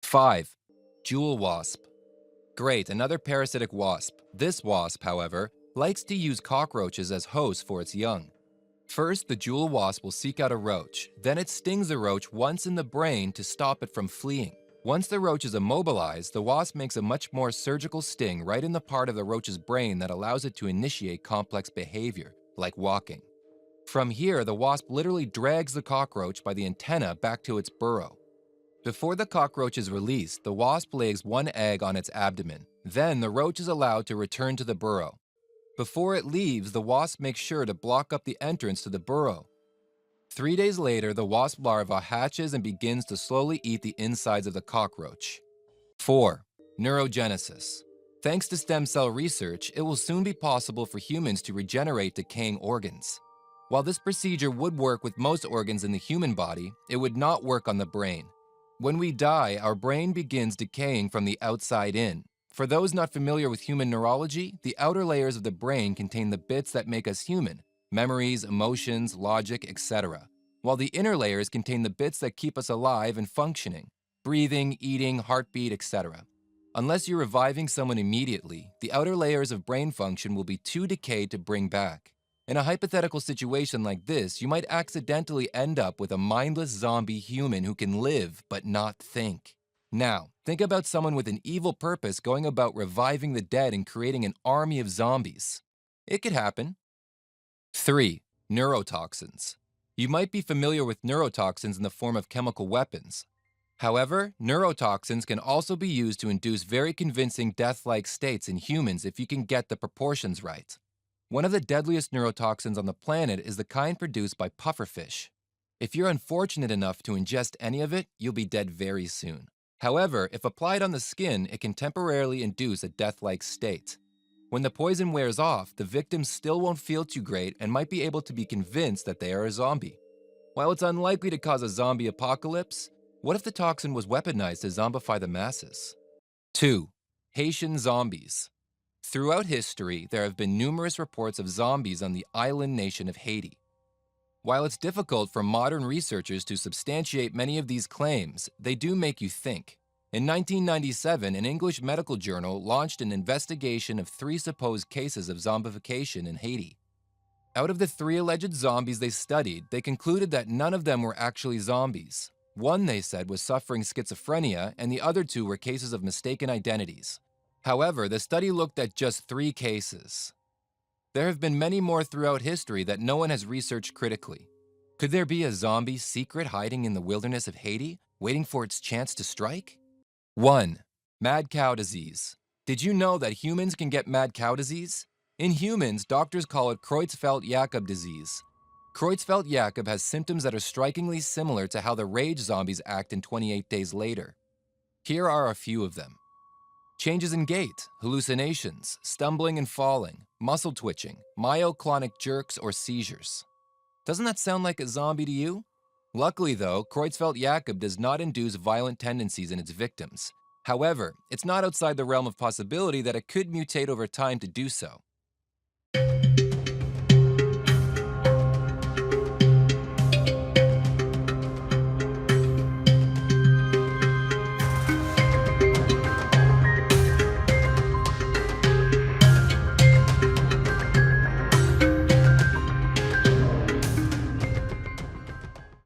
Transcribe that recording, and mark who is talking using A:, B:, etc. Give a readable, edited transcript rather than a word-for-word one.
A: 5. Jewel wasp. Great, another parasitic wasp. This wasp, however, likes to use cockroaches as hosts for its young. First, the jewel wasp will seek out a roach. Then it stings the roach once in the brain to stop it from fleeing. Once the roach is immobilized, the wasp makes a much more surgical sting right in the part of the roach's brain that allows it to initiate complex behavior, like walking. From here, the wasp literally drags the cockroach by the antenna back to its burrow. Before the cockroach is released, the wasp lays one egg on its abdomen. Then the roach is allowed to return to the burrow. Before it leaves, the wasp makes sure to block up the entrance to the burrow. 3 days later, the wasp larva hatches and begins to slowly eat the insides of the cockroach. 4. Neurogenesis. Thanks to stem cell research, it will soon be possible for humans to regenerate decaying organs. While this procedure would work with most organs in the human body, it would not work on the brain. When we die, our brain begins decaying from the outside in. For those not familiar with human neurology, the outer layers of the brain contain the bits that make us human: memories, emotions, logic, etc. While the inner layers contain the bits that keep us alive and functioning: breathing, eating, heartbeat, etc. Unless you're reviving someone immediately, the outer layers of brain function will be too decayed to bring back. In a hypothetical situation like this, you might accidentally end up with a mindless zombie human who can live but not think. Now, think about someone with an evil purpose going about reviving the dead and creating an army of zombies. It could happen. 3. Neurotoxins. You might be familiar with neurotoxins in the form of chemical weapons. However, neurotoxins can also be used to induce very convincing death-like states in humans if you can get the proportions right. One of the deadliest neurotoxins on the planet is the kind produced by pufferfish. If you're unfortunate enough to ingest any of it, you'll be dead very soon. However, if applied on the skin, it can temporarily induce a death-like state. When the poison wears off, the victim still won't feel too great and might be able to be convinced that they are a zombie. While it's unlikely to cause a zombie apocalypse, what if the toxin was weaponized to zombify the masses? 2. Haitian zombies. Throughout history, there have been numerous reports of zombies on the island nation of Haiti. While it's difficult for modern researchers to substantiate many of these claims, they do make you think. In 1997, an English medical journal launched an investigation of 3 supposed cases of zombification in Haiti. Out of the 3 alleged zombies they studied, they concluded that none of them were actually zombies. One, they said, was suffering schizophrenia, and the other 2 were cases of mistaken identities. However, the study looked at just 3 cases. There have been many more throughout history that no one has researched critically. Could there be a zombie secret hiding in the wilderness of Haiti, waiting for its chance to strike? 1. Mad cow disease. Did you know that humans can get mad cow disease? In humans, doctors call it Creutzfeldt-Jakob disease. Creutzfeldt-Jakob has symptoms that are strikingly similar to how the rage zombies act in 28 Days Later. Here are a few of them. Changes in gait, hallucinations, stumbling and falling, muscle twitching, myoclonic jerks or seizures. Doesn't that sound like a zombie to you? Luckily though, Creutzfeldt-Jakob does not induce violent tendencies in its victims. However, it's not outside the realm of possibility that it could mutate over time to do so.